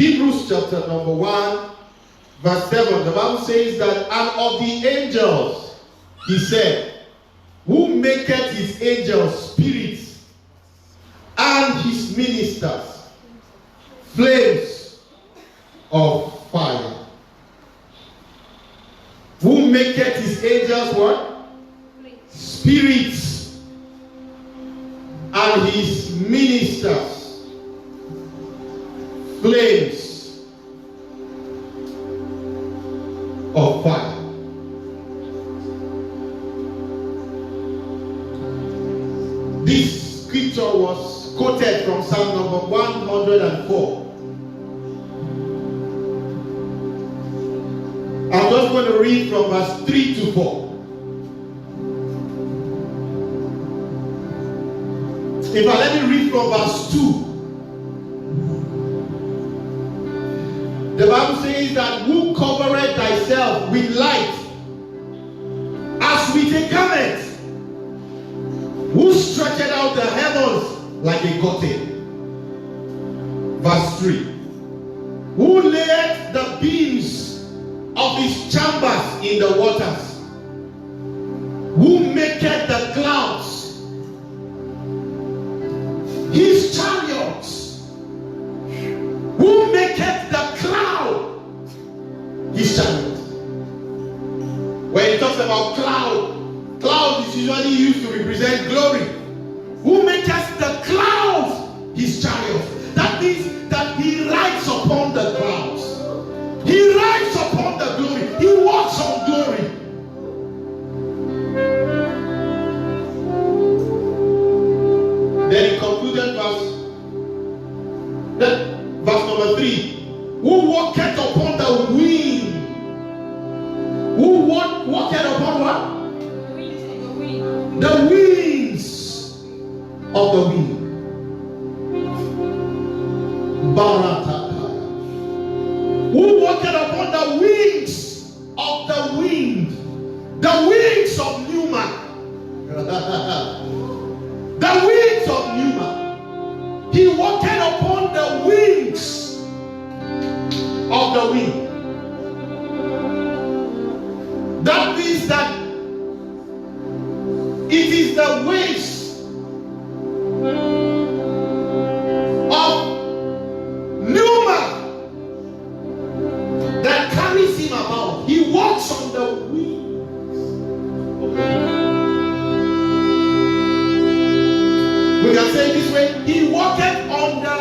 Hebrews chapter number 1, verse 7, the Bible says that, and of the angels, he said, who maketh his angels spirits, and his ministers flames of fire. Who maketh his angels what? Spirits, and his ministers flames of fire. This scripture was quoted from Psalm number 104. I'm just going to read from verse 3 to 4. In fact, let me read from verse 2. The Bible says that who covereth thyself with light as with a garment, who stretched out the heavens like a curtain. Verse 3. Who laid the beams of his chambers in the waters, who maketh the clouds his chariots, who maketh the cloud his chariots. When it talks about cloud is usually used to represent glory. Who maketh the clouds his chariots. That means that he rides upon the clouds. He rides upon the glory. He walks on glory. Then he concluded verse number 3. Who walketh upon the wind? Who walketh upon what? The wings of the wind. Who walketh upon the wings of the wind? The wings of Numa. The wings of Numa. He walketh upon the wings of the wind. That means that it is the waves of Numa that carries him about. He walks on the wings. We can say it this way: he walketh on the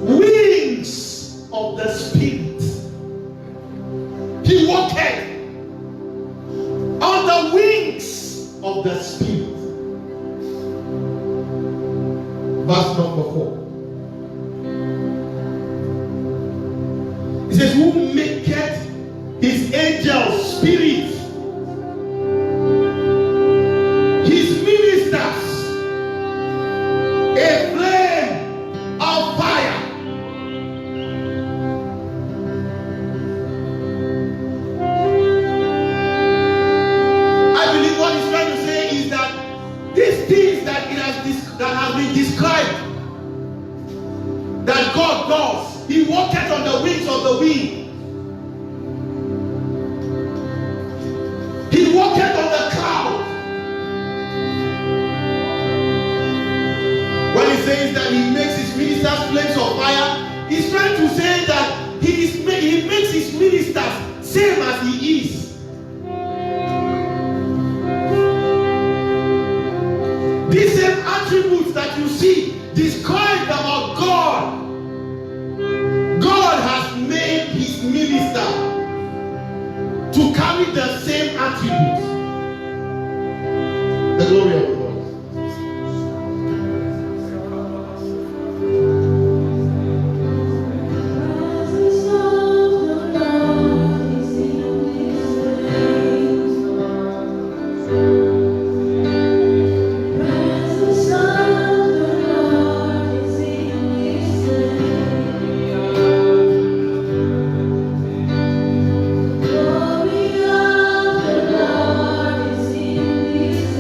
wings of the Spirit. He walketh on the wings of the Spirit. Verse number 4. It says, who maketh his angels spirits, his ministers a flame of fire. I believe what he's trying to say is that these things that have been described that God does, he walketh on the wings of the wind. He walketh on the cloud. When he says that he makes his ministers flames of fire, he's trying to say that he makes his ministers same as he is. These same attributes that you see described about God, God has made his minister to carry the same attributes. The glory of God.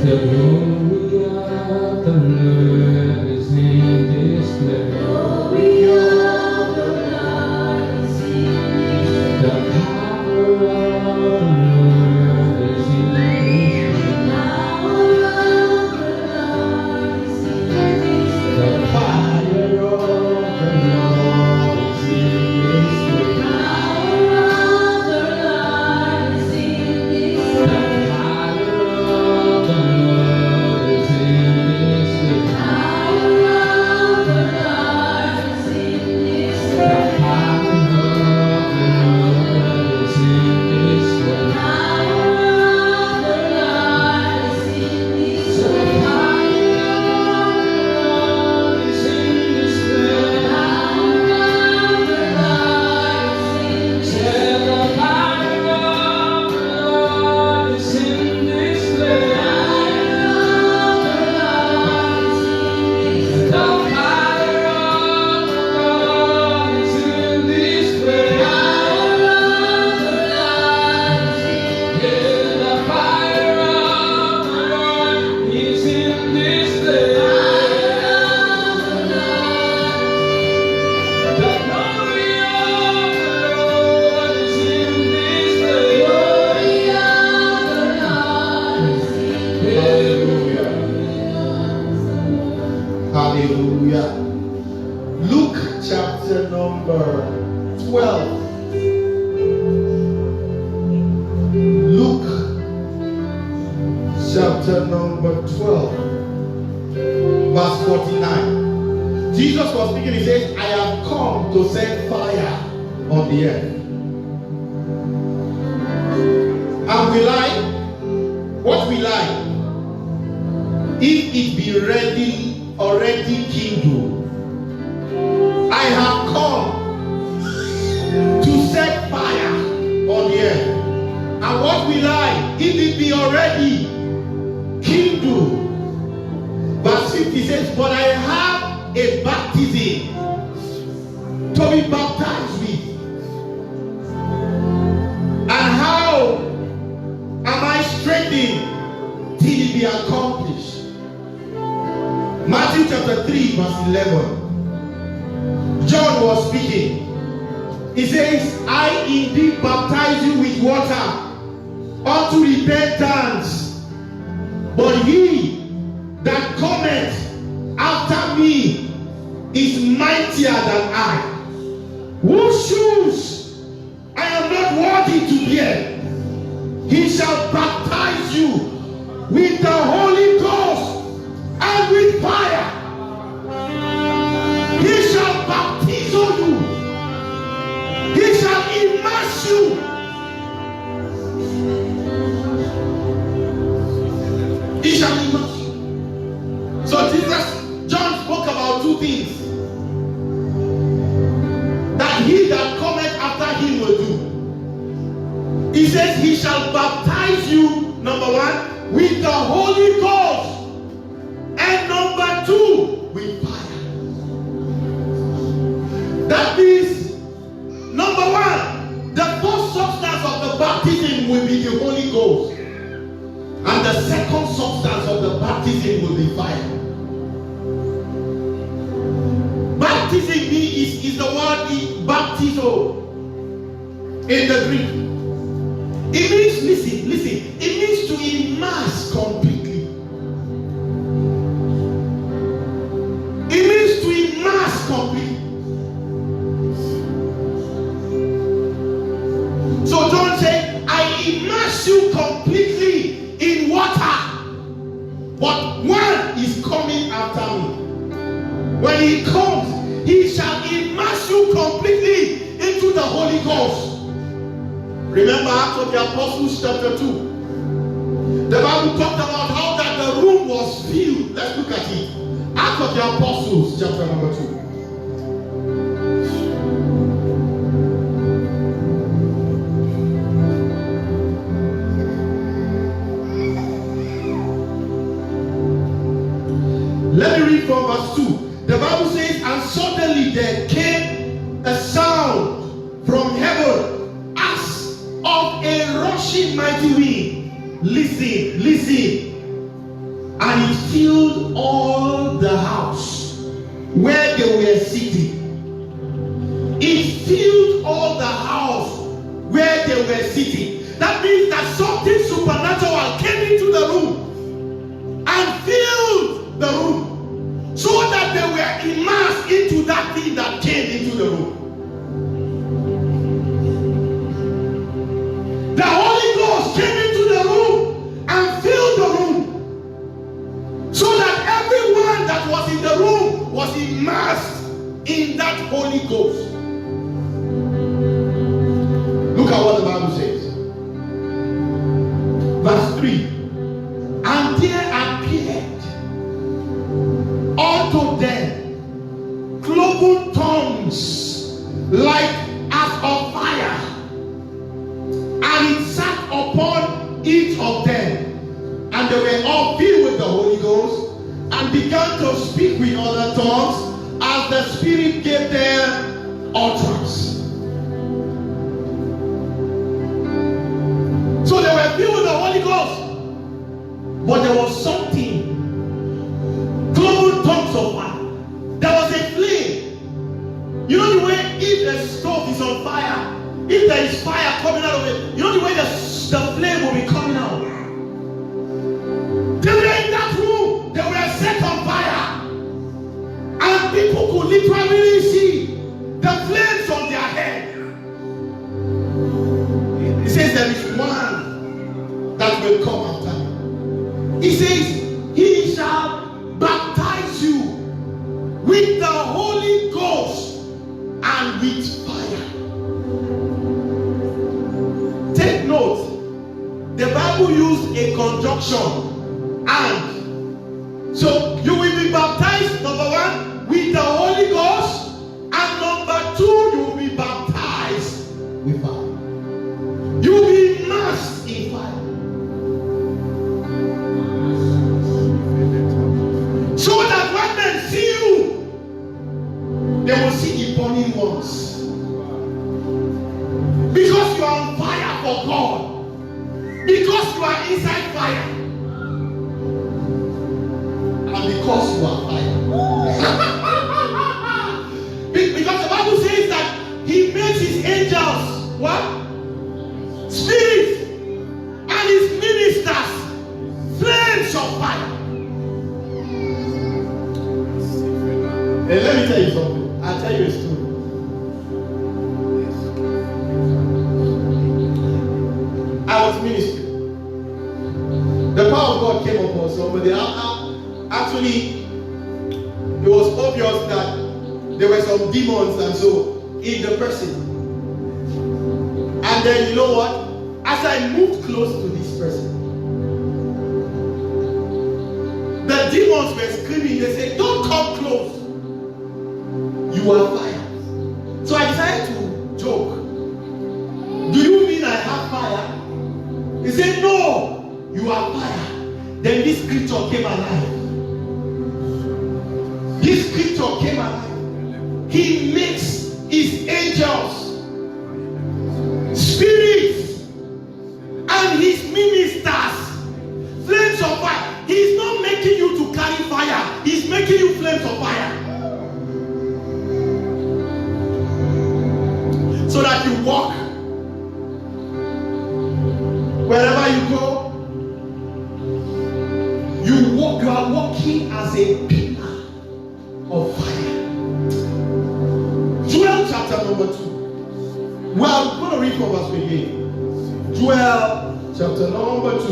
The chapter number 12. Luke chapter number 12, verse 49. Jesus was speaking, he says, I have come to set fire on the earth. And will I? What will I? If it be already kindled. I have come to set fire on the earth. And what will I? If it be already kindled. Verse 50 says, but I have a baptism to be baptized with. And how am I strengthened till it be accomplished? Matthew chapter 3 verse 11. John was speaking. He says, I indeed baptize you with water unto repentance, but he that cometh after me is mightier than I, whose shoes I am not worthy to bear. He shall baptize you with the Holy Ghost and with fire. He shall baptize you. He shall immerse you. He shall immerse you. So John spoke about two things that he that cometh after him will do. He says he shall baptize you, number one, with the Holy Ghost, and number two, with fire. That means, number one, the first substance of the baptism will be the Holy Ghost, and the second substance of the baptism will be fire. Baptism is the word baptizo in the Greek. It means, listen, it means to immerse completely. It means to immerse completely. So John said, I immerse you completely in water, but one is coming after me. When he comes, he shall immerse you completely into the Holy Ghost. Remember Acts of the Apostles chapter 2. The Bible talked about how that the room was filled. Let's look at it. Acts of the Apostles chapter number 2. Let me read from verse 2. The Bible says, and suddenly there came a sound from heaven as of a rushing mighty wind. Listen. And it filled all the house where they were sitting. It filled all the house where they were sitting. That means that something supernatural came into the room and filled the room, so that they were immersed into that thing that came into the room. The Holy Ghost came into the room and filled the room, so that everyone that was in the room was immersed in that Holy Ghost. Look at what the Bible says. Verse 3. And there appeared unto them cloven tongues like as of fire, and it sat upon each of them, and they were all filled with the Holy Ghost, and began to speak with other tongues as the Spirit gave them utterance. So they were filled with the Holy Ghost, but there was something. Cloven tongues of fire. There was a flame. You know the way if a stove is on fire, if there is fire coming out of it, you know the way the flame will be coming out. They were in that room. They were set on fire, and people could literally see the with fire. Take note, the Bible used a conjunction and. So you will be baptized, number one, with the Holy Ghost, and number two, you will be baptized with fire. You will be immersed in fire. So that when men see you, they will see the burning ones. Because you are on fire for God. Because you are inside fire. And because you are fire. Because the Bible says that he makes his angels what? Spirits, and his ministers flames of fire. And let me tell you something. I'll tell you a story. I was ministering. The power of God came upon somebody. Actually, it was obvious that there were some demons and so in the person. And then you know what? As I moved close to this person, the demons were screaming. They said, "Don't come close. You are fire." So I decided to joke. "Do you mean I have fire?" He said, "No, you are fire." Then this creature came alive. This creature came alive. He makes his angels, spirits, and his ministers flames of fire. He's not making you to carry fire. He's making you flames of fire. So that you walk wherever you go. You are walking as a pillar of fire. Joel chapter number 2. Well, I'm going to read from verse 28. Joel chapter number 2.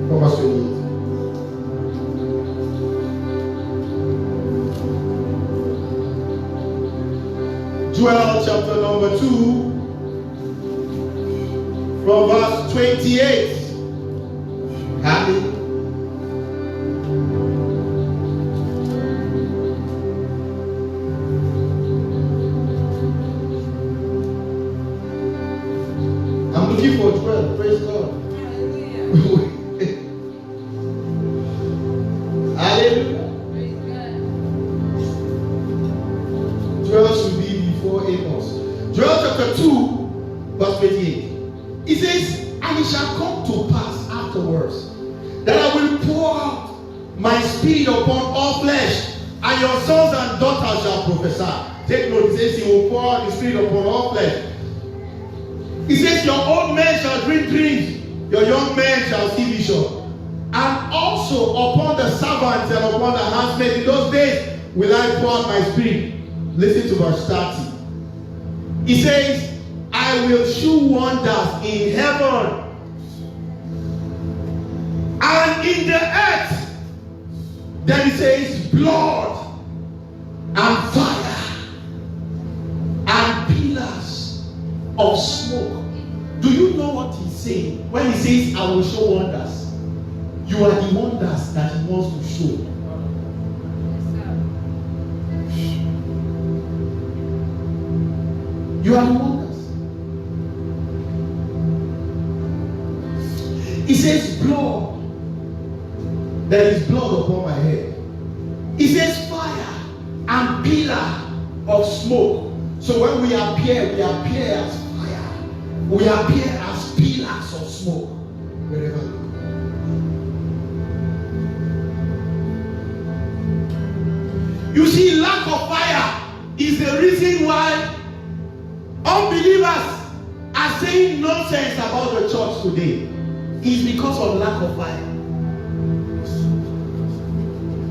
From verse 28. Joel chapter number 2. From verse 28. Happy. For 12, praise God. Hallelujah. Joel should be before Amos. Joel chapter 2, verse 28. It says, "And it shall come to pass afterwards that I will pour out my spirit upon all flesh, and your sons and daughters shall prophesy." Take note, it says he will pour out his spirit upon all flesh. He says, "Your old men shall dream dreams, your young men shall see vision. And also upon the servants and upon the handmaids in those days will I pour out my spirit." Listen to verse 30. He says, "I will shew wonders in heaven and in the earth." Then he says, "Blood and fire and pillars of smoke." Do you know what he's saying? When he says, "I will show wonders," you are the wonders that he wants to show. You are the wonders. He says, "Blood." There is blood upon my head. He says, "Fire and pillar of smoke." So when we appear as fire. We appear as pillars of smoke wherever we go. You see, lack of fire is the reason why unbelievers are saying nonsense about the church today. It's because of lack of fire.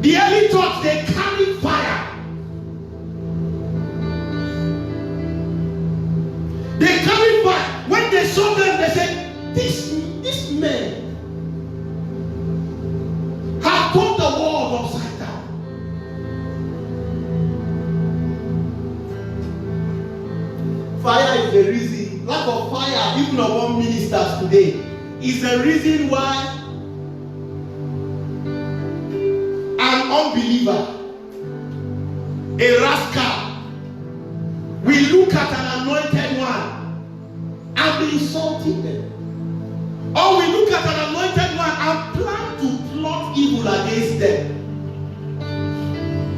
The early church, they carried fire. They carried fire. When they saw them, they said, These men have turned the world upside down. Fire is the reason. Lack of fire, even among ministers today, is the reason why an unbeliever, a rascal, will look at an anointed one and be insulting them. Or we look at an anointed one and plan to plot evil against them.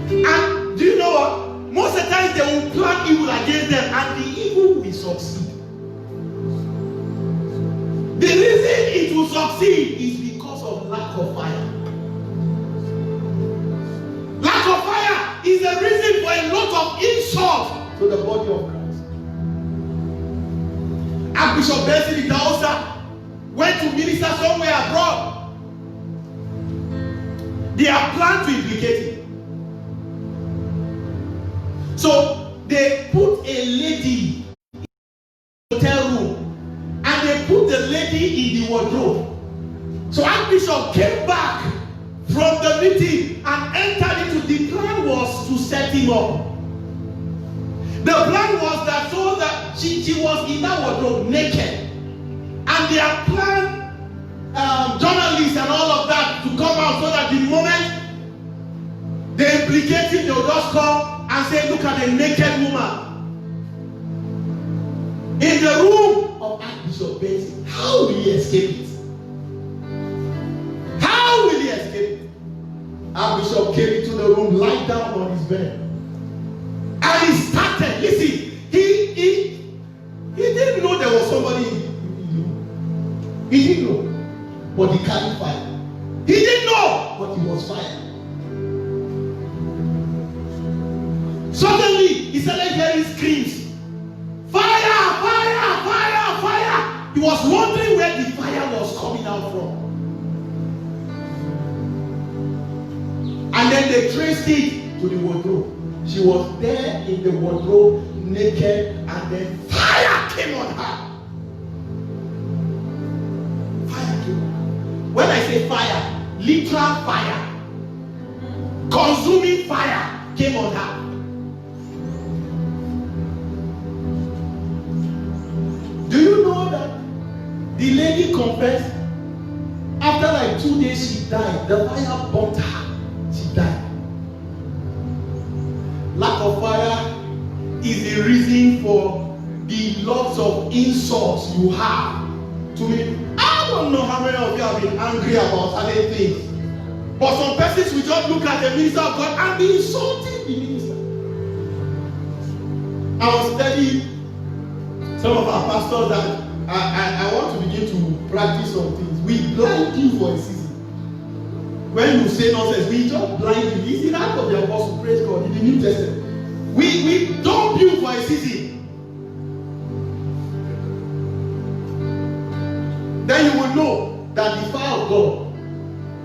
And do you know what? Most of the time they will plan evil against them and the evil will succeed. The reason it will succeed is because of lack of fire. Lack of fire is the reason for a lot of insult to the body of Christ. Archbishop Benson Idahosa went to minister somewhere abroad. They are planned to implicate him. So they put a lady in the hotel room and they put the lady in the wardrobe. So Archbishop came back from the meeting and entered into the plan was to set him up. The plan was that so that she was in that wardrobe naked. And they had planned journalists and all of that to come out so that the moment they implicate him, they'll just come and say, look at the naked woman. In the room of Archbishop Benson, how will he escape it? How will he escape it? Archbishop came into the room, lied down on his bed. And he started, listen, he didn't know there was somebody in the room. He didn't know, but he carried fire. He didn't know, but he was fire. Suddenly, he started hearing screams. Fire, fire, fire, fire. He was wondering where the fire was coming out from. And then they traced it to the wardrobe. She was there in the wardrobe, naked, and then fire came on her. Fire came on her. When I say fire, literal fire, consuming fire came on her. Do you know that the lady confessed? After like 2 days she died. The fire burnt her. She died. Lack of fire is the reason for the lots of insults you have to me. I don't know how many of you have been angry about certain things. But some persons will just look at the minister of God and be insulting the minister. I was telling some of our pastors that I want to begin to practice some things. We blind you for a season. When you say nonsense, we just blind you. It's in the act of the apostle, praise God, in the New Testament. We dump you for a season. Then you will know that the fire of God,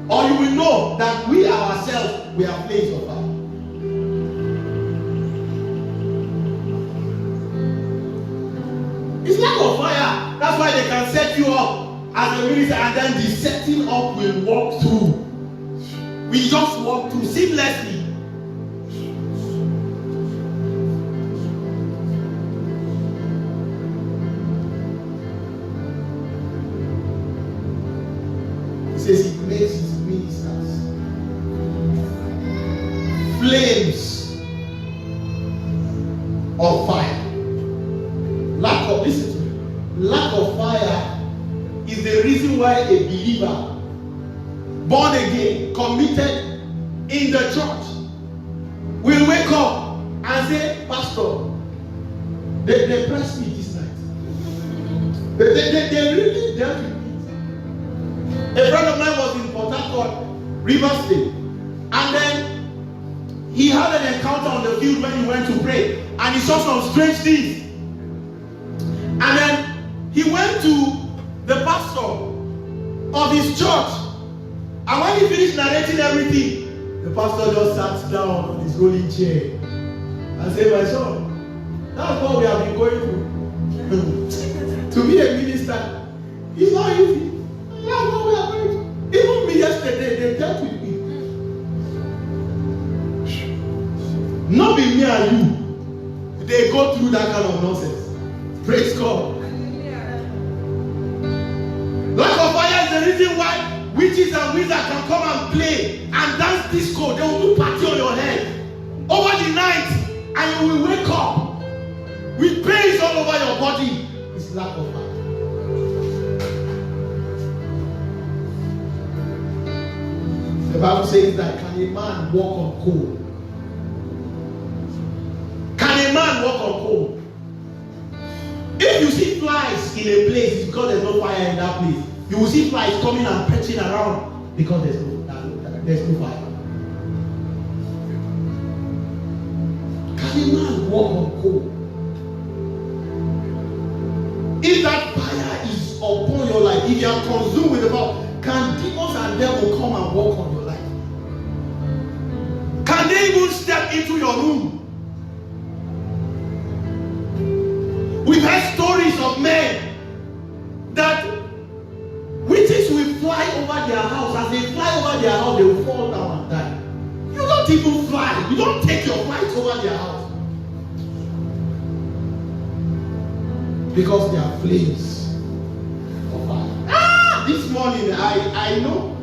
or you will know that we ourselves, we are flames of fire. It's lack of fire. That's why they can set you up as a minister and then the setting up will walk through. We just walk through seamlessly. He says he makes his ministers flames of fire. Listen to me. Lack of fire is the reason why a believer born again, committed in the church will wake up and say, Pastor, they pressed me this night. They really dealt with me. A friend of mine was in Port Harcourt, River State, and then he had an encounter on the field when he went to pray, and he saw some strange things. And then he went to the pastor of his church. And when he finished narrating everything, the pastor just sat down on his rolling chair and said, my son, that's what we have been going through. To be a minister, it's not easy. That's what we are going through. Even me yesterday, they dealt with me. Not be me and you. They go through that kind of nonsense. Praise God. Lack of fire is the reason why witches and wizards can come and play and dance disco. They will do party on your head over the night, and you will wake up with pains all over your body. It's lack of fire. The Bible says that can a man walk on coal? Can a man walk on coal? If you see flies in a place, it's because there's no fire in that place. You will see flies coming and perching around because there's no fire. Can a man walk on coal? If that fire is upon your life, if you are consumed with the fire, can demons and devils come and walk on your life? Can they even step into your room? We've heard stories of men that witches will fly over their house. As they fly over their house, they will fall down and die. You don't even fly. You don't take your flight over their house. Because they are flames of fire. This morning, I know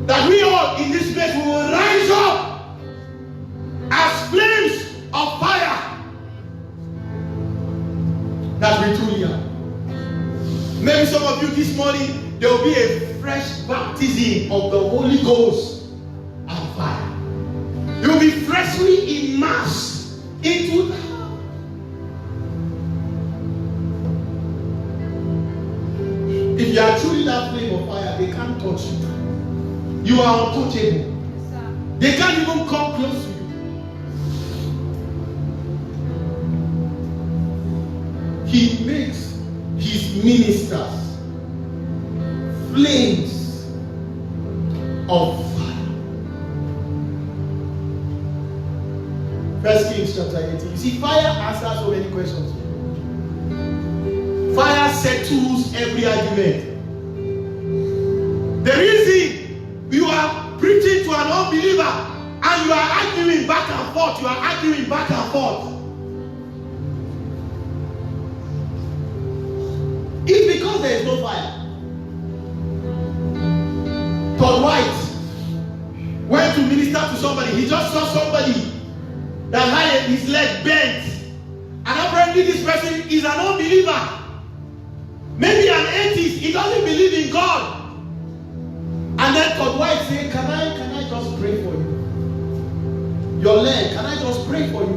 that we all in this place will rise up as flames of fire. That we truly are. Maybe some of you this morning, there will be a fresh baptism of the Holy Ghost and fire. You will be freshly immersed into that. If you are truly that flame of fire, they can't touch you. You are untouchable. They can't even come close to you. He makes his ministers flames of fire. 1 Kings chapter 18. You see, fire answers so many questions. Fire settles every argument. The reason you are preaching to an unbeliever and you are arguing back and forth, it's because there is no fire. Todd White went to minister to somebody. He just saw somebody that had his leg bent, and apparently this person is an unbeliever, maybe an atheist. He doesn't believe in God. And then Todd White said, can I just pray for you? Your leg, can I just pray for you?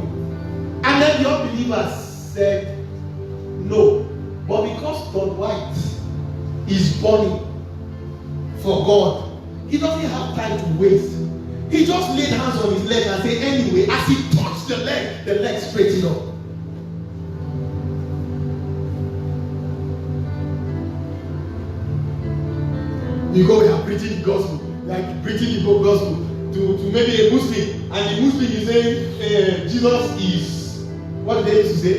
And then the unbeliever said no. But because Todd White is burning for God, he doesn't have time to waste. He just laid hands on his leg and said, anyway, as he touched the leg straightened up. You go, we are preaching the gospel, like preaching the gospel to maybe a Muslim, and the Muslim is saying, Jesus is, what did they used to say?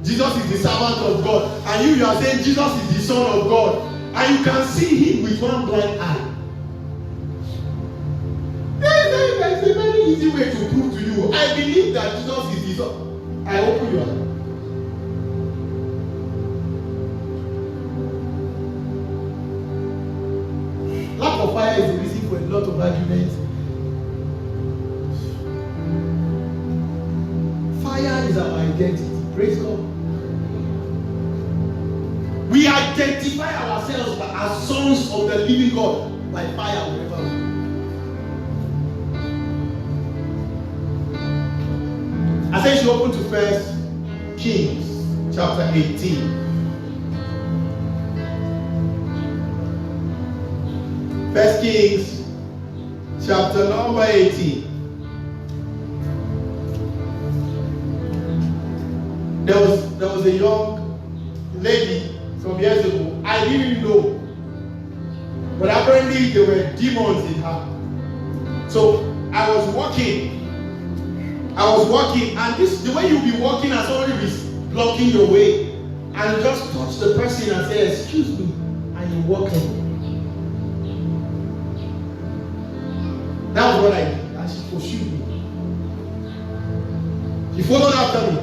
Jesus is the servant of God, and you are saying Jesus is the Son of God, and you can see him with one blind eye. There's a very easy way to prove to you. I believe that Jesus is the Son. I open your eye. Lack of fire is the reason for a lot of arguments. Fire is our identity. Praise God. We identify ourselves as sons of the living God by fire wherever we go. I said you open to 1 Kings chapter 18. 1 Kings chapter number 18. There was a young lady some years ago. I didn't know, but apparently there were demons in her. So I was walking, and the way you'll be walking and somebody is blocking your way, and you just touch the person and say, "Excuse me," and you walk away. That was what I did, and she pursued me. She followed after me.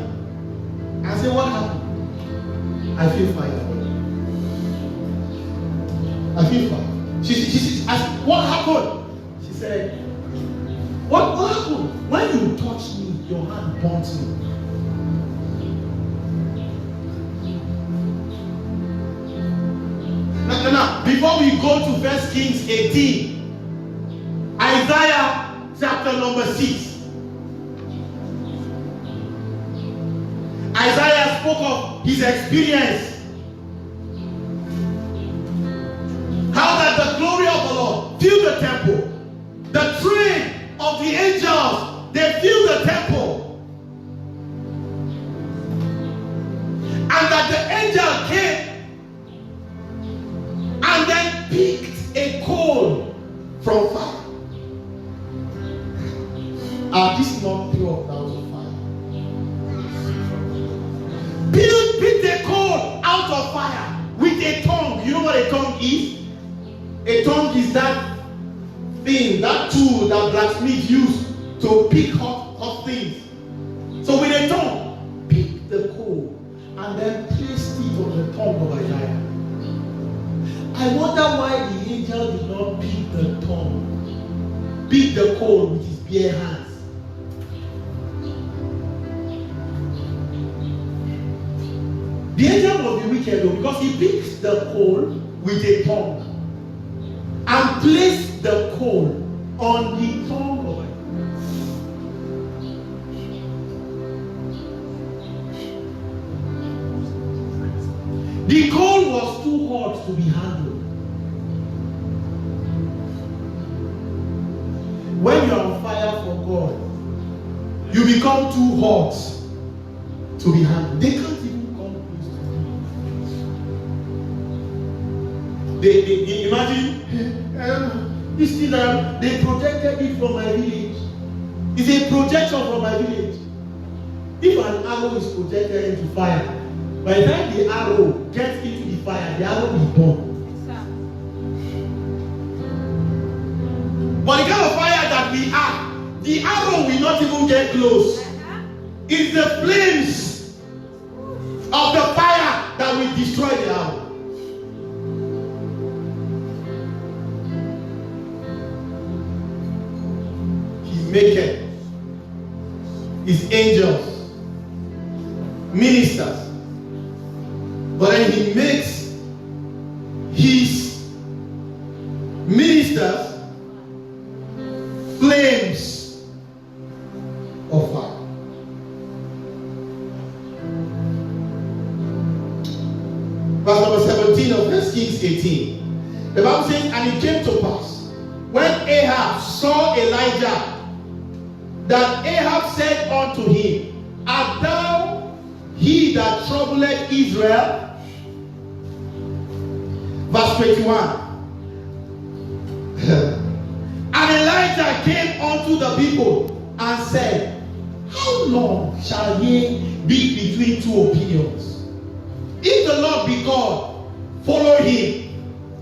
I said, "What happened?" I feel fire. I feel fire. She asked, what happened? She said, what happened? When you touched me, your hand burnt me. Now, before we go to 1 Kings 18, Isaiah chapter number 6. Isaiah spoke of his experience. How that the glory of the Lord filled the temple. The train of the angels, they filled the temple. And that the angel came and then picked a coal from fire. Are these not pure clouds of fire? Picked a coal out of fire with a tongue. You know what a tongue is? A tongue is that thing, that tool that blacksmiths use to pick hot things. So with a tongue, pick the coal and then placed it on the tongue of Isaiah. I wonder why the angel did not pick the tongue, pick the coal with his bare hands. The angel must be wicked though, because he picked the coal with a tongue and placed the coal on the tongue of it. The coal was too hot to be handled. When you are on fire for God, you become too hot to be handled. They can't even come close to you. They imagine this thing they projected it from my village. It's a projection from my village. If an arrow is projected into fire, by the time the arrow gets into the fire, the arrow is burned. But the kind of fire that we are, the arrow will not even get close. It's the flames of the fire that will destroy the arrow. He's making his angels, ministers, but then he makes his ministers flames of fire. Verse number 17 of 1 Kings 18. The Bible says, and it came to pass, when Ahab saw Elijah, that Ahab said unto him, art thou he that troubleth Israel? Verse 21. And Elijah came unto the people and said, how long shall ye be between two opinions? If the Lord be God, follow him.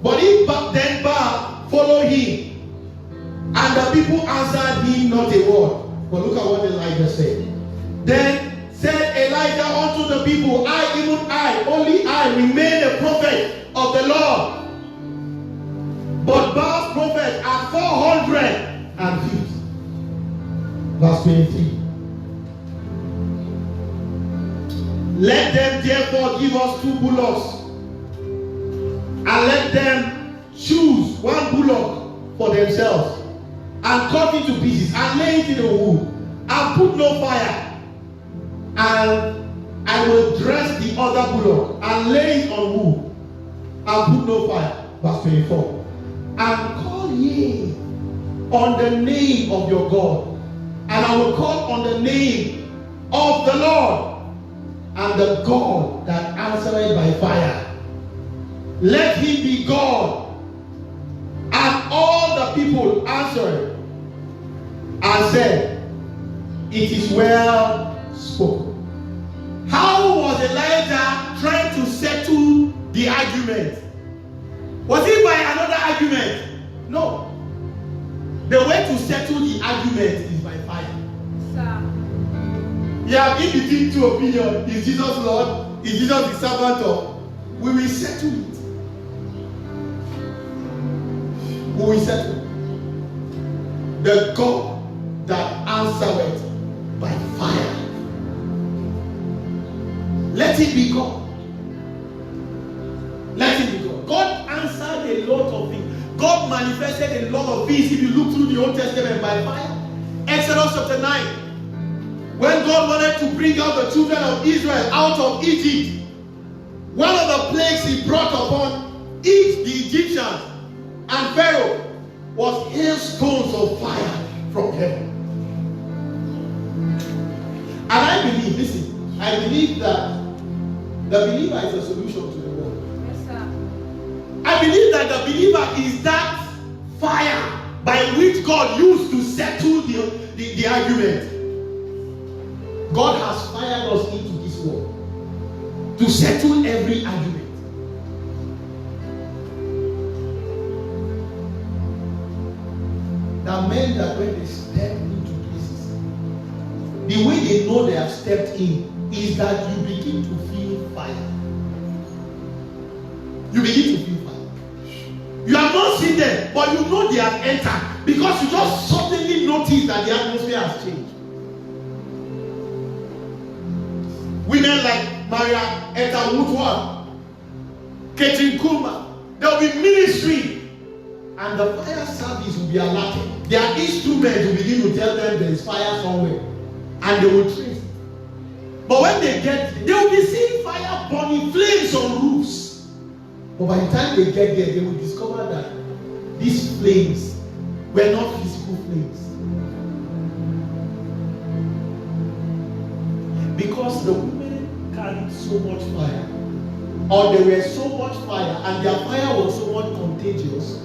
But if then Baal, follow him. And the people answered him not a word. But look at what Elijah said. Then said Elijah unto the people, I, even I, only I, remain a prophet of the Lord. But Baal's prophets are 450. Verse 23. Let them therefore give us 2 bullocks, and let them choose 1 bullock for themselves, and cut it to pieces, and lay it in the wood, and put no fire. And I will dress the other bullock, and lay it on wood, and put no fire. Verse 24. And call ye on the name of your God, and I will call on the name of the Lord, and the God that answered by fire. Let him be God. And all the people answered and said, it is well spoken. How was Elijah trying to settle the argument? Was it by another argument? No. The way to settle the argument is by fire. You have in between two opinions. Is Jesus Lord? Is Jesus the servant of? We will settle it. We will settle. The God that answereth by fire. Let it be God. Let it be God. God answered a lot of things. God manifested a lot of things if you look through the Old Testament by fire. Exodus chapter 9. When God wanted to bring out the children of Israel out of Egypt, one of the plagues he brought upon each the Egyptians and Pharaoh was hailstones of fire from heaven. And I believe, listen, I believe that the believer is a solution to the world. Yes, sir. I believe that the believer is that fire by which God used to settle the argument. God has fired us into this world to settle every argument. There are men that when they step into places, the way they know they have stepped in is that you begin to feel fire. You begin to feel fire. You have not seen them, but you know they have entered because you just suddenly notice that the atmosphere has changed. Women like Maria Etta Woodward, Katrin Kuhlman, there will be ministry, and the fire service will be alerted. Their instruments will begin to tell them there is fire somewhere, and they will trace it. But when they get there, they will be seeing fire burning, flames on roofs. But by the time they get there, they will discover that these flames were not physical flames. Because the women carried so much fire, or they were so much fire, and their fire was so much contagious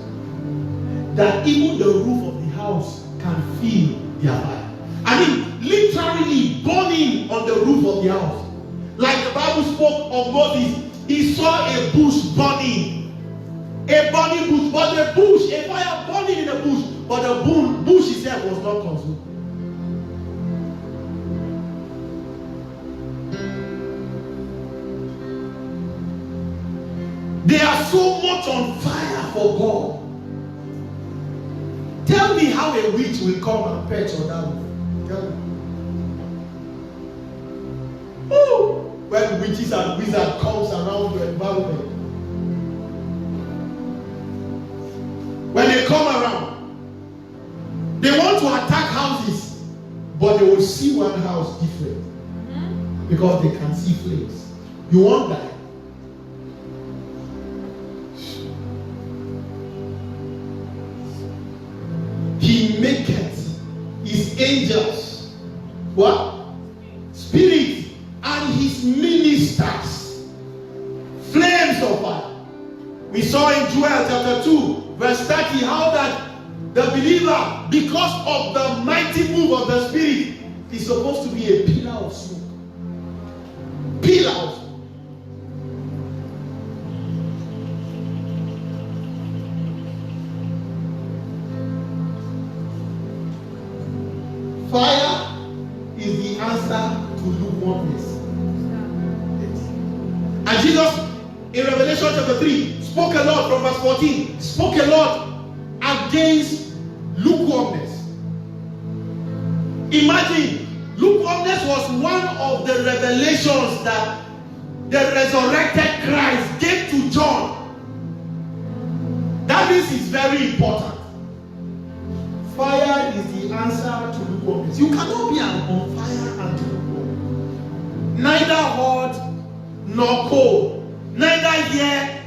that even the roof of the house can feel their fire. I mean, literally burning on the roof of the house. Like the Bible spoke of Moses, he saw a bush burning. A burning bush, but the bush, a fire burning in the bush, but the bush itself was not consumed. They are so much on fire for God. Tell me how a witch will come and perch on that roof. Tell me. Oh, when witches and wizards comes around your environment. When they come around, they want to attack houses, but they will see one house different because they can see flames. You won't die. He maketh his angels what? Spirit, and his ministers flames of fire. We saw in Joel chapter 2 verse 30 how that the believer, because of the mighty move of the Spirit, is supposed to be a pillar of smoke. Pillar of smoke. Fire is the answer to lukewarmness. Yes. And Jesus, in Revelation chapter 3, spoke a lot from verse 14, spoke a lot against lukewarmness. Imagine, lukewarmness was one of the revelations that the resurrected Christ gave to John. That means it's very important. Fire is the answer to lukewarmness. You cannot be on fire and lukewarm. Neither hot nor cold. Neither here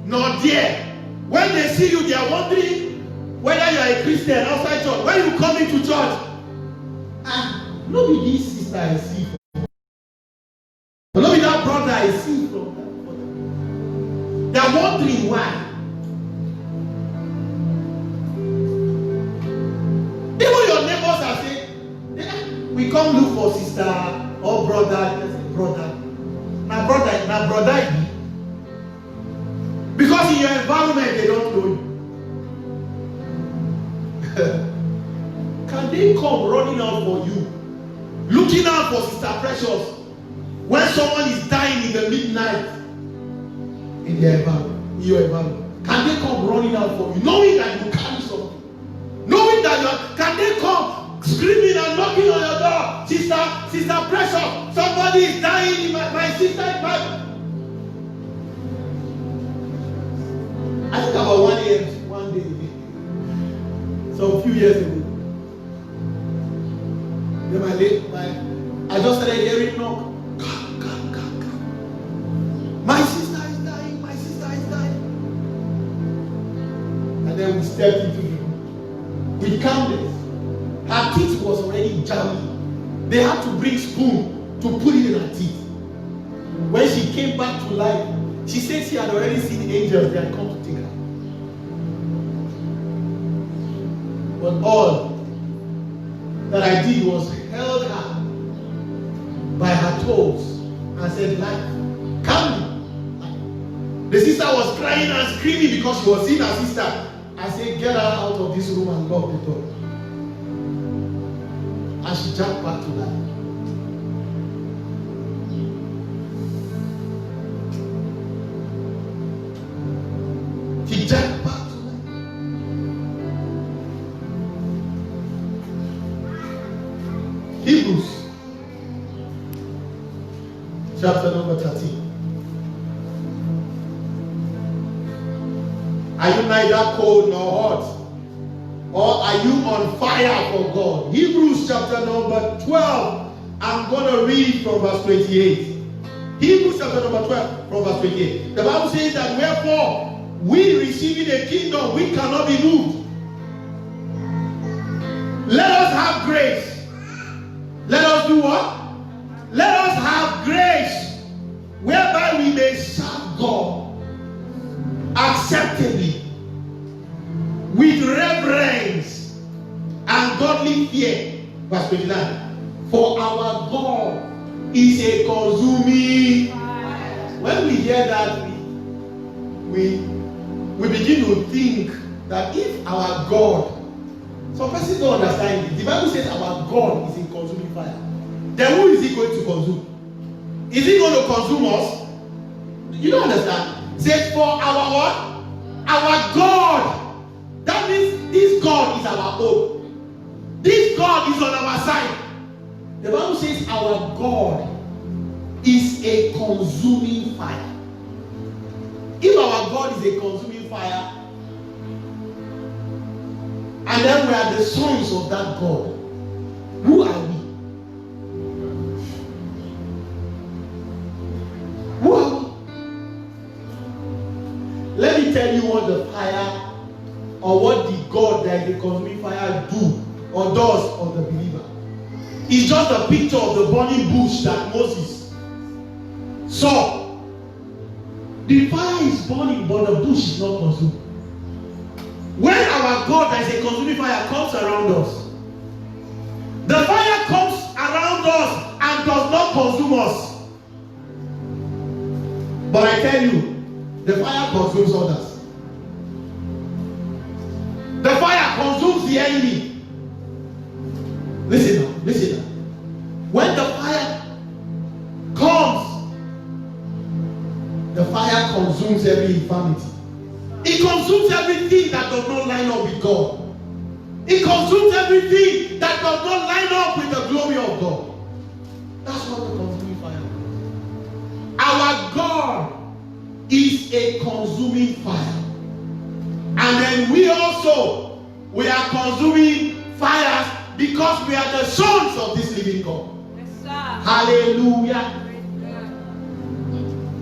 nor there. When they see you, they are wondering whether you are a Christian outside church. When you come into church, no be this sister I see. No be that brother I see from that brother. They are wondering why. Even your neighbors are saying, we come look for sister or brother. Brother. Now brother. Because in your environment they don't know you. Can they come running out for you looking out for Sister Precious when someone is dying in the midnight in your environment. Can they come running out for you, knowing that you carry something? Knowing that can they come screaming and knocking on your door? Sister Precious, somebody is dying. My sister is my... I think about 1 year, one day, some few years ago. Then I just started hearing knock. My sister is dying. My sister is dying. And then we stepped into the room. We counted. Her teeth was already jamming. They had to bring spoon to put it in her teeth. When she came back to life, she said she had already seen angels. They had come to take her. But all that I did was held her by her toes and said, "Life, come." The sister was crying and screaming because she was seeing her sister. I said, "Get her out of this room and lock the door." And she jumped back to life. She jumped back to life. Hebrews chapter number 13. Are you neither cold nor hot? Or are you on fire for God? Hebrews chapter number 12. I'm going to read from verse 28. Hebrews chapter number 12 from verse 28. The Bible says that wherefore we receiving a kingdom, we cannot be moved. Let us have grace. Let us do what? Let us have grace whereby we may serve God acceptably with reverence and godly fear. Verse 29. For our God is a consuming fire. When we hear that, we begin to think that if our God, some persons don't understand it. The Bible says our God is a consuming fire. Then who is he going to consume? Is he going to consume us? You don't understand. It says for our what? Our God. That means this God is our own. This God is on our side. The Bible says our God is a consuming fire. If our God is a consuming fire, and then we are the sons of that God, who are we? Who are we? Let me tell you what the fire, or what the God that is the consuming fire do or does on the believer. It's just a picture of the burning bush that Moses saw. The fire is burning, but the bush is not consumed. When our God that is a consuming fire comes around us, the fire comes around us and does not consume us. But I tell you, the fire consumes others. The fire consumes the enemy. Listen now, listen now. When the fire comes, the fire consumes every infirmity. It consumes everything that does not line up with God. It consumes everything that does not line up with the glory of God. That's what the consuming fire is. Our God is a consuming fire. And then we are consuming fires because we are the sons of this living God. Yes, sir. Hallelujah.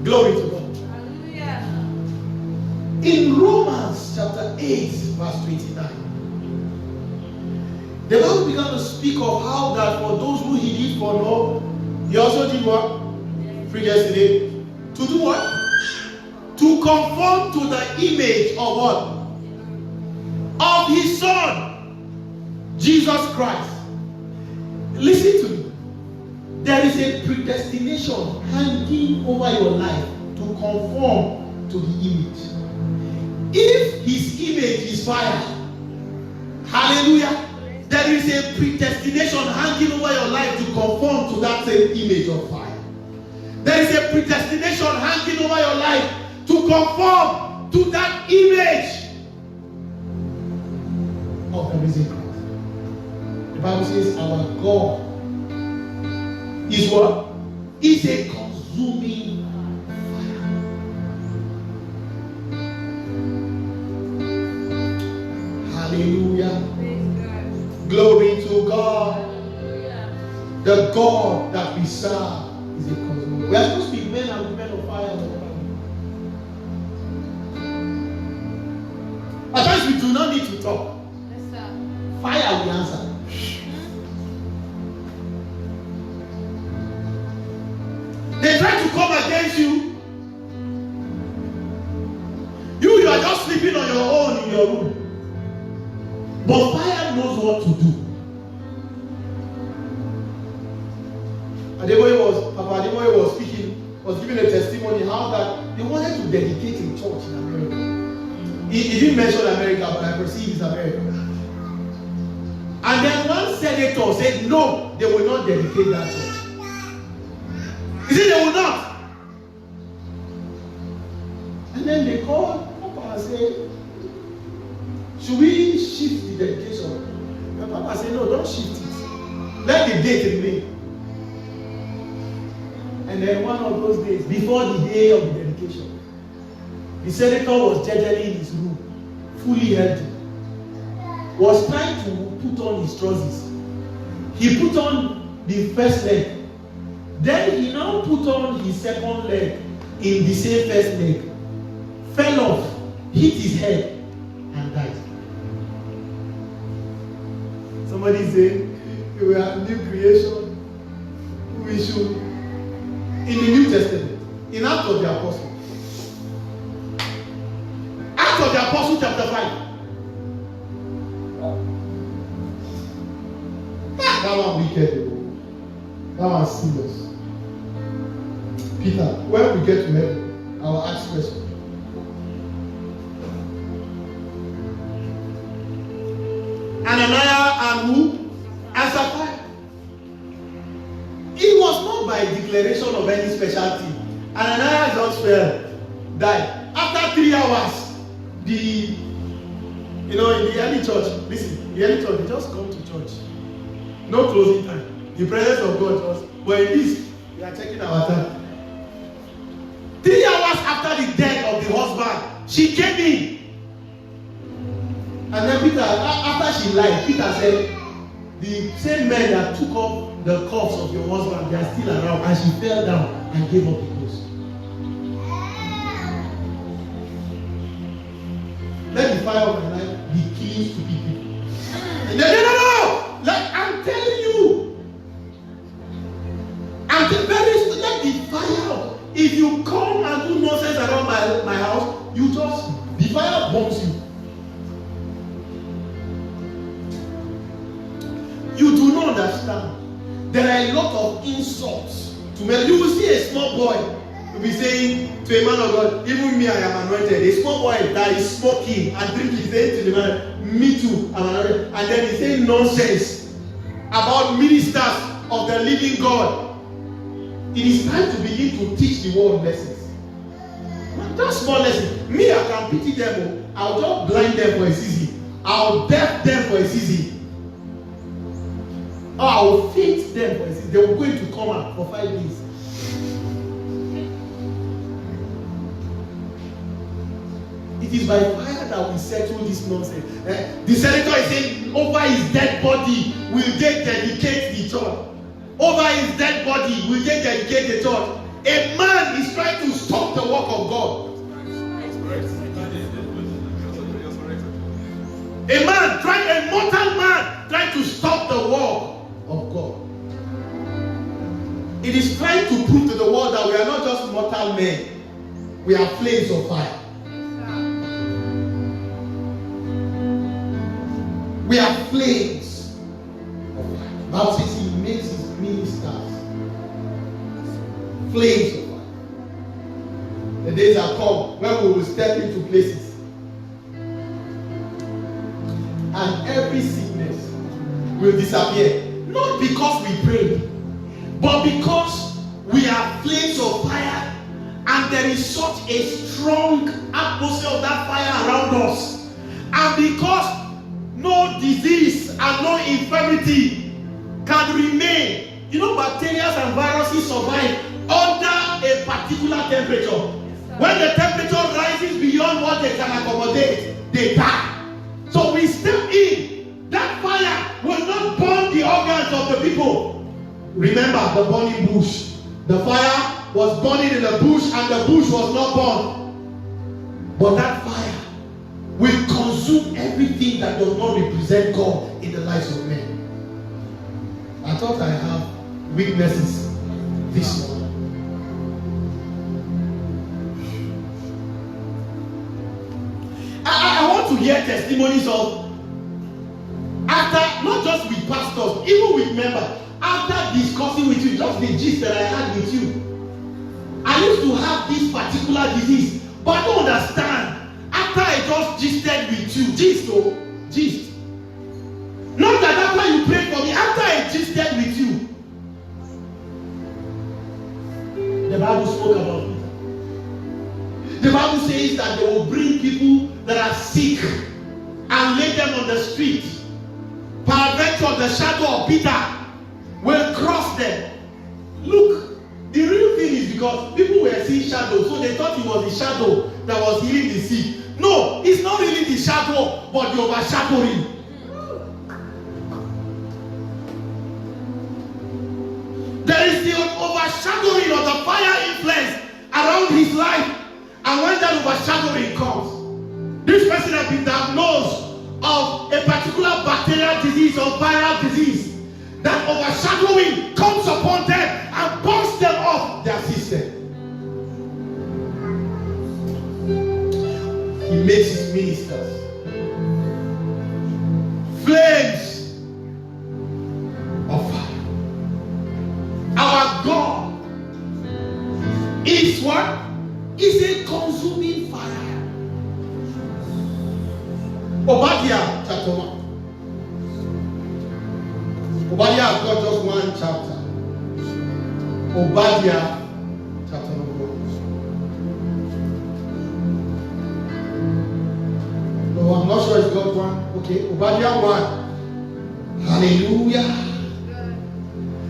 Glory to God. Hallelujah. In Romans chapter 8, verse 29, the Bible began to speak of how that for those who he did foreknow, he also did what? Predestinate. To do what? To conform to the image of what? Of his Son, Jesus Christ. Listen to me. There is a predestination hanging over your life to conform to the image. If his image is fire, hallelujah, There is a predestination hanging over your life to conform to that same image of fire. There is a predestination hanging over your life to conform to that image of the risen Christ. The Bible says our God is what? Is a consuming fire. Hallelujah. Glory to God. The God that we serve is a consuming. We are supposed to be men and women of fire. At times we do not need to talk. Fire will answer. They try to come against you. You are just sleeping on your own in your room. But fire knows what to do. Papa Adeboye was speaking, was giving a testimony how that they wanted to dedicate a church in America. He didn't mention America, but I perceive it's America. And then one senator said, no, they will not dedicate that church. He said they will not. And then they called Papa and said, should we shift the dedication? And Papa said, no, don't shift it. Let the date remain. And then one of those days, before the day of the dedication, the senator was generally in his room, fully healthy, was trying to put on his trousers. He put on the first leg. Then he now put on his second leg in the same first leg. Fell off, hit his head, and died. Somebody said, we are new creation. We should, in the New Testament, in Acts of the Apostle. Acts of the Apostle chapter 5. That one wicked. That one serious. Peter, when we get to heaven, I will ask question. Ananias and who? And Sapphira. It was not by declaration of any specialty. Ananias just fell, died. After 3 hours, in the early church, listen, the early church, they just come to church. No closing time. The presence of God just, but in this, we are checking our time. 3 hours after the death of the husband, she came in. And then Peter, after she lied, Peter said, the same men that took up the corpse of your husband, they are still around. And she fell down and gave up the ghost. Let the fire of my life be killing stupid people. No. I'm telling you. Let the fire. If you come and do nonsense around my house, the fire burns you. You do not understand. There are a lot of insults to men. You will see a small boy will be saying to a man of God, even me, I am anointed. A small boy that is smoking and drinking, saying to the man, me too, I'm anointed. And then he saying nonsense about ministers of the living God. It is time to begin to teach the world lessons. Just small lessons. Me, I can pity them. I'll just blind them for a season. I'll deaf them for a season. Or I'll faint them for a season. They were going to come out for 5 days. It is by fire that we settle this nonsense. The senator is saying, over his dead body, will they dedicate the church? Over his dead body, will they dedicate the church? A man is trying to stop the work of God. A mortal man, trying to stop the work of God. It is trying to prove to the world that we are not just mortal men, we are flames of fire. We are flames of fire. The Bible says he makes his ministers flames of fire. The days are come when we will step into places and every sickness will disappear. Not because we prayed, but because we are flames of fire, and there is such a strong atmosphere of that fire around us. And because no disease and no infirmity can remain. You know, bacteria and viruses survive under a particular temperature. When the temperature rises beyond what they can accommodate, they die. So we step in. That fire will not burn the organs of the people. Remember the burning bush. The fire was burning in the bush and the bush was not burned. But that fire will consume everything that does not represent God in the lives of men. I thought I have weaknesses this morning. I want to hear testimonies of after, not just with pastors, even with members, after discussing with you, just the gist that I had with you. I used to have this particular disease, but I don't understand. After I just gisted with you, gist. Not that after you prayed for me, after I gisted with you, the Bible spoke about it. The Bible says that they will bring people that are sick and lay them on the street. Peradventure, the shadow of Peter will cross them. Look, the real thing is because people were seeing shadows, so they thought it was the shadow that was healing the sick. No, it's not really the shadow, but the overshadowing. There is the overshadowing of the fire influence around his life. And when that overshadowing comes, this person has been diagnosed of a particular bacterial disease or viral disease. That overshadowing comes upon them and burns them off their system. He makes his ministers flames of fire. Our God is what? Is a consuming fire. Obadiah chapter 1. Obadiah has got just one chapter. Obadiah chapter 1. No, I'm not sure it's got one. Okay, Obadiah 1. Hallelujah.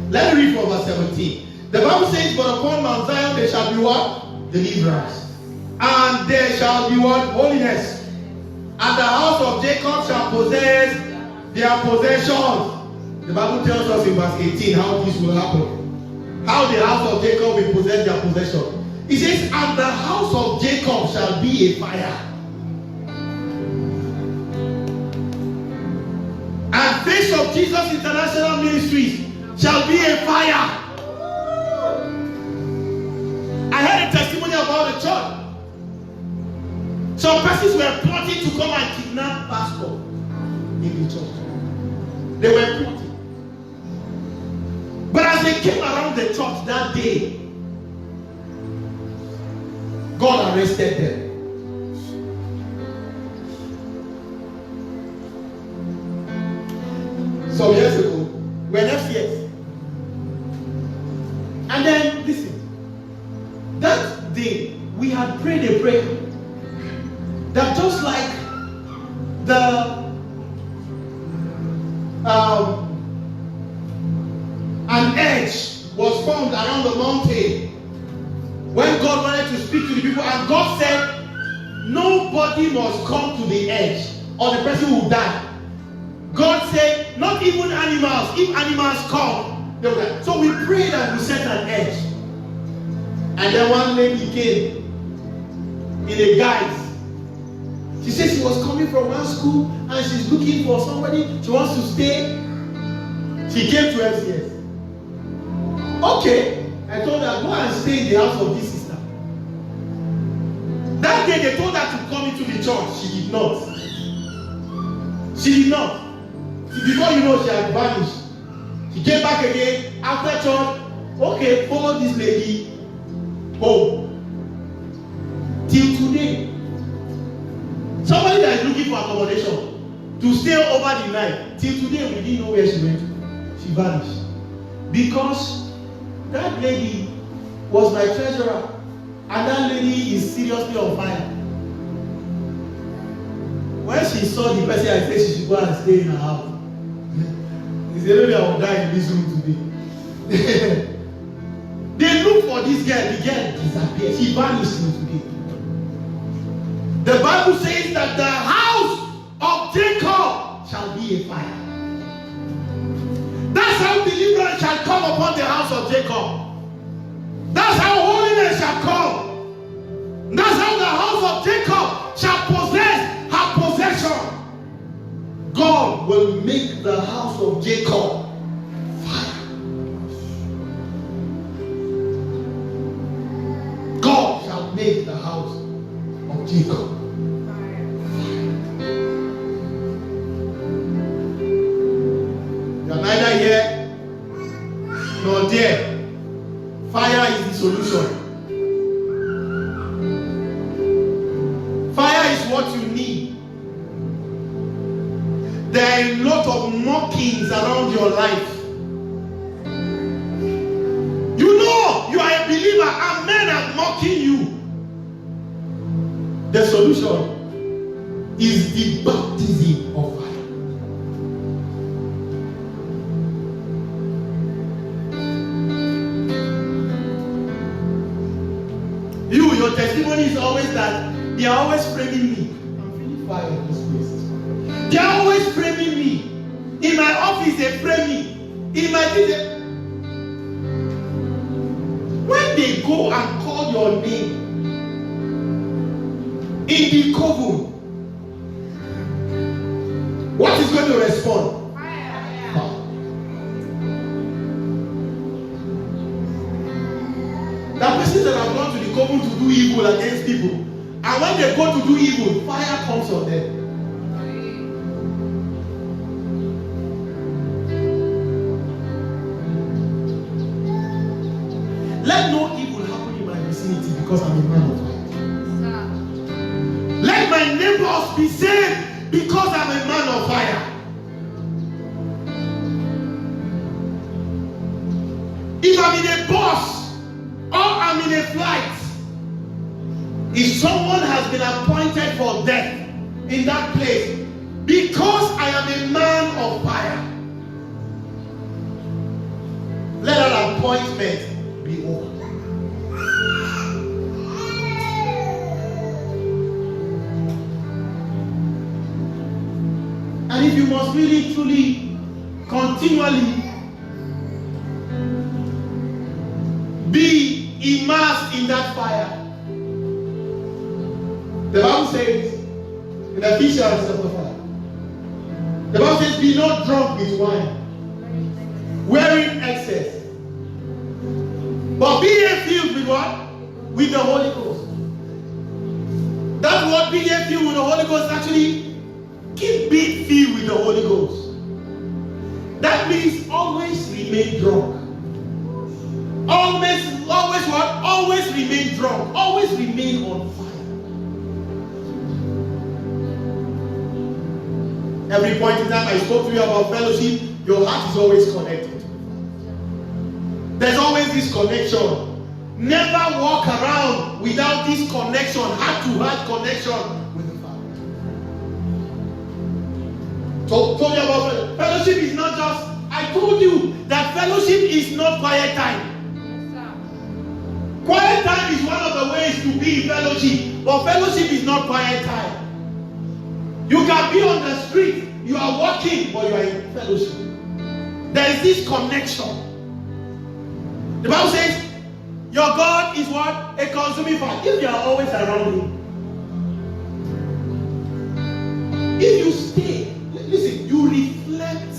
Let me read from verse 17. The Bible says, but upon Mount Zion there shall be what? Deliverance. And there shall be what? Holiness. And the house of Jacob shall possess their possessions. The Bible tells us in verse 18 how this will happen. How the house of Jacob will possess their possession. It says, and the house of Jacob shall be a fire. And Face of Jesus International Ministries shall be a fire. I heard a testimony about the church. Some persons were plotting to come and kidnap pastor in the church. They were plotting. But as they came around the church that day, God arrested them. Some years ago, we were FCS. And then, listen, that day we had prayed a prayer that just like the an edge was formed around the mountain when God wanted to speak to the people, and God said nobody must come to the edge or the person will die. God said not even animals. If animals come, they will die. So we prayed and we set an edge, and then one lady came in a guise. She said she was coming from one school and she's looking for somebody. She wants to stay. She came to FCS. Okay, I told her, go and stay in the house of this sister. That day they told her to come into the church. She did not. She did not. Before you know, she had vanished. She came back again after church. Okay, follow this lady home. Till today. Somebody that is looking for accommodation to stay over the night. Till today, we didn't know where she went to. She vanished. Because that lady was my treasurer, and that lady is seriously on fire. When she saw the person, I said she should go and stay in her house. He said, maybe I will die in this room today. They look for this girl. The girl disappeared. She vanished today. The Bible says that the house of Jacob shall be a fire. That's how deliverance shall come upon the house of Jacob. That's how holiness shall come. That's how the house of Jacob shall possess her possession. God will make the house of Jacob fire. God shall make the house of Jacob fire. You are neither here nor there. Fire is the solution. Fire is what you need. There are a lot of mockings around your life. You know you are a believer and men are mocking you. The solution is the baptism of fire. Your testimony is always that they are always framing me. I'm feeling fire in this place. They are always framing me. In my office, they frame me. In my business. When they go and call your name in the coven, what is going to respond? Fire. That person that have gone to the coven to do evil against people, and when they go to do evil, fire comes on them. Let no evil happen in my vicinity because I'm a man of fire. Let my neighbors be saved because I'm a man of fire. If I'm in a bus or I'm in a flight, if someone has been appointed for death in that place, because I am a man of fire, let that appointment be over. And if you must really, truly, continually be immersed in that fire, the Bible says in Ephesians chapter 5, the Bible says, be not drunk with wine, wherein excess, but be ye filled with what? With the Holy Ghost. That word be ye filled with the Holy Ghost actually, keep being filled with the Holy Ghost. That means always remain drunk. Always what? Always remain drunk. Always remain on fire. Every point in time I spoke to you about fellowship, your heart is always connected. There's always this connection. Never walk around without this connection, heart-to-heart connection with the Father. Told you about fellowship is not just, I told you that fellowship is not quiet time. Quiet time is one of the ways to be in fellowship, but fellowship is not quiet time. You can be on the street, you are walking, but you are in fellowship. There is this connection. The Bible says, your God is what? A consuming fire. If you are always around him. If you stay, listen, you reflect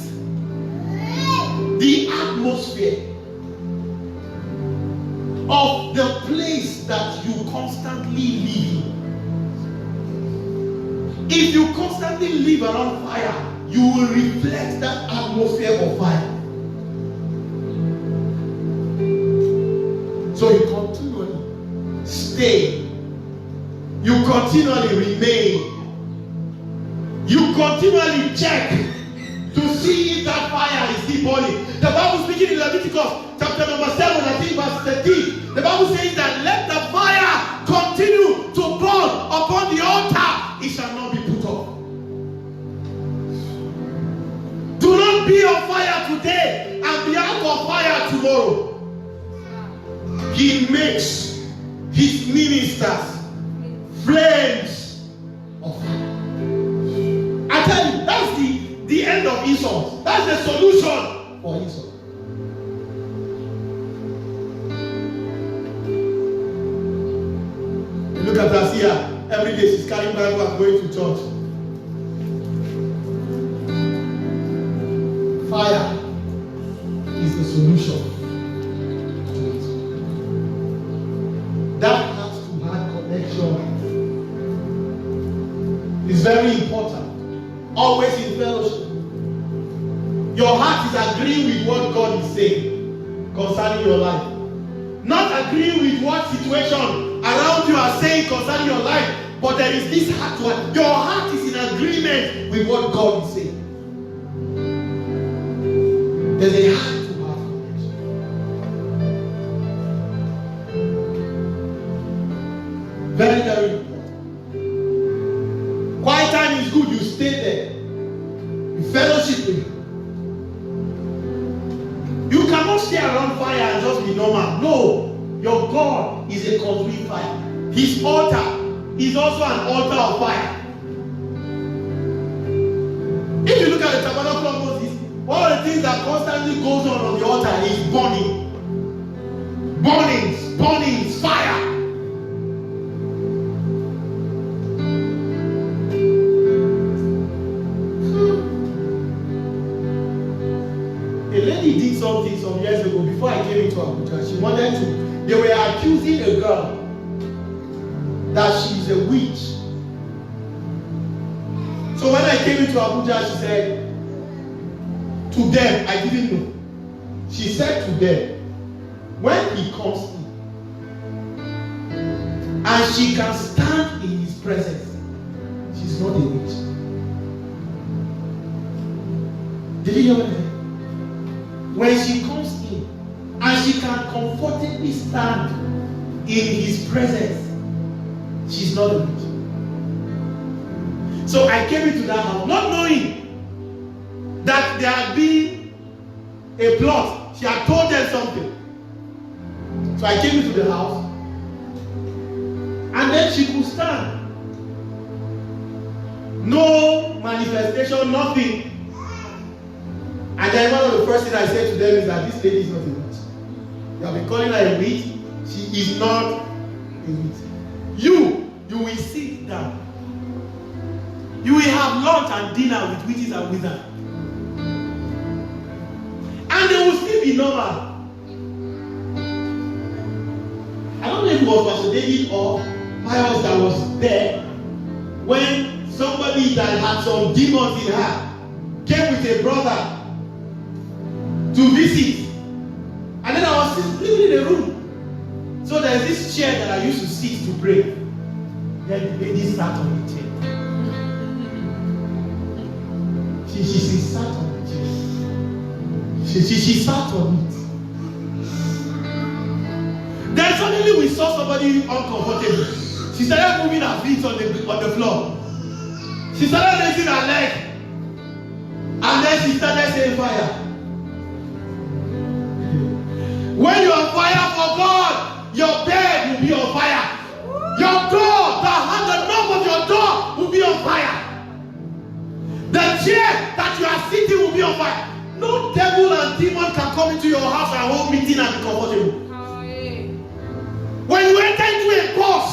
the atmosphere of the place that you constantly live in. If you constantly live around fire, you will reflect that atmosphere of fire. So you continually stay. You continually remain. You continually check to see if that fire is still burning. The Bible speaking in Leviticus chapter number 7, I think verse 13. The Bible says that let the fire continue to burn upon the altar. It shall not be put off. Do not be on fire today and be out of fire tomorrow. He makes his ministers flames of fire. I tell you, that's the end of insult. That's the solution for insult. You look at us here, every day she's carrying Bible and going to church. Fire is the solution to it. That has to have connection. It's very important. Always in fellowship. Your heart is agreeing with what God is saying concerning your life. Not agreeing with what situation around you are saying concerning your life, but there is this heart to heart. Your heart is in agreement with what God is saying. There's a heart to heart connection. Very, very important. Quiet time is good. You stay there. You fellowship with him. You cannot stay around fire and just be normal. No. Your God is a consuming fire. His altar is also an altar of fire. If you look at the tabernacle of Moses, one of the things that constantly goes on the altar is burning. Burnings, fire. A lady did something some years ago before I came into Abuja. She wanted to, they were accusing a girl that she's a witch. So when I came into Abuja, she said, to them, I didn't know. She said to them, when he comes in, and she can stand in his presence, she's not a witch. Did you hear what I said? When she comes in, and she can comfortably stand in his presence, she's not a witch. So I came into that house, not knowing that there had been a plot. She had told them something. So I came into the house, and then she could stand. No manifestation, nothing. And then one of the first things I said to them is that this lady is not a witch. You have been calling her a witch. She is not a witch. You will sit down. You will have lunch and dinner with witches and wizards. And they will still be normal. I don't know if it was Pastor David or Pius that was there when somebody that had some demons in her came with a brother to visit. And then I was living in a room. So there's this chair that I used to sit to pray. Then the lady sat on the chair. She sat on the chair. She sat on it. Then suddenly we saw somebody uncomfortable. She started moving her feet on the floor. She started raising her leg. And then she started saying fire. When you are on fire for God, your bed will be on fire. Your door, the knob of your door will be on fire. The chair that you are sitting will be on fire. No devil and demon can come into your house and hold meeting and be comfortable. When you enter into a bus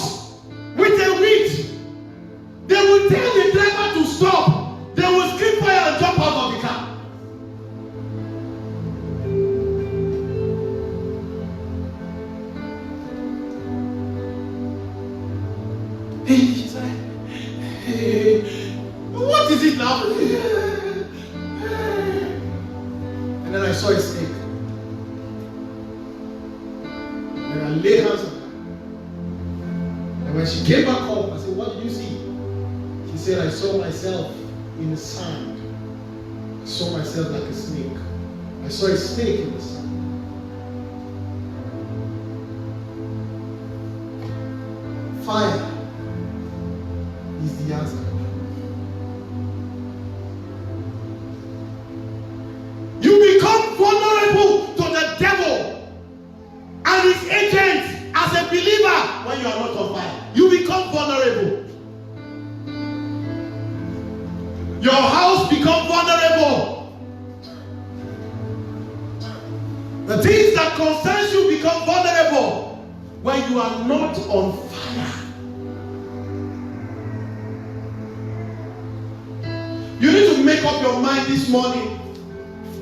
with a witch, they will tell the driver to stop. They will scream fire and jump out of the car. She said, hey, what is it now? And then I saw a snake. And I laid hands on her. And when she came back home, I said, what did you see? She said, I saw myself in the sand. I saw myself like a snake. I saw a snake in the sand. Fire is the answer. You become vulnerable to the devil and his agents as a believer when you are not on fire. You become vulnerable. Your house becomes vulnerable. The things that concern you become vulnerable when you are not on fire. You need to make up your mind this morning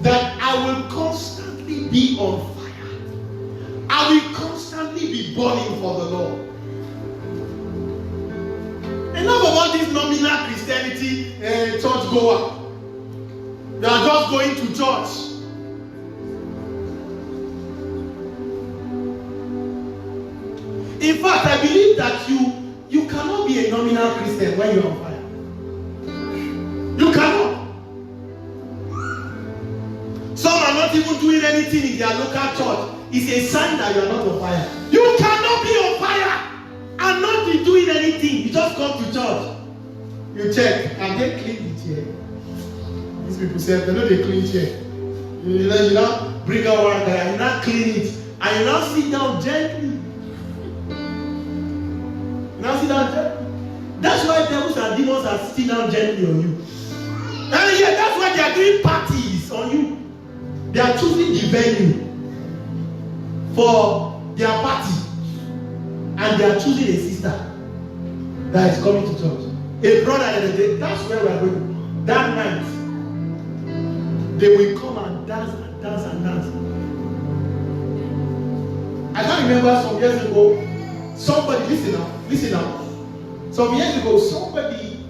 that I will constantly be on fire. I will constantly be burning for the Lord. Enough about this nominal Christianity, church goer. You are just going to church. In fact, I believe that you cannot be a nominal Christian when you are on fire. You cannot. Some are not even doing anything in their local church. It's a sign that you are not on fire. You cannot be on fire and not be doing anything. You just come to church. You check and they clean the chair. These people say they know they clean chair. You now bring out one guy, you now clean it, and you now sit down gently. That's why devils and demons are sitting down gently on you. And yeah, that's why they are doing parties on you. They are choosing the venue for their party. And they are choosing a sister that is coming to church. A brother, that's where we are going. That night, they will come and dance and dance and dance. I can't remember some years ago, somebody, listen now. Some years ago, somebody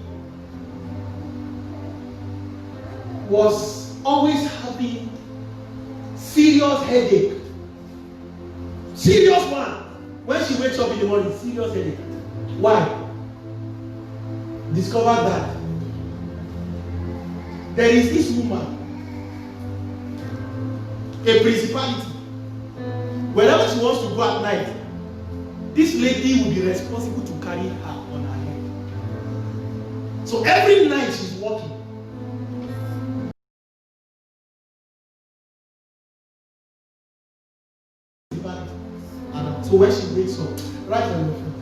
was always having serious headache. Serious one. When she wakes up in the morning, serious headache. Why? Discovered that there is this woman, a principality. Wherever she wants to go at night, this lady will be responsible to carry her on her head. So every night she's walking. So when she wakes up, right on your phone.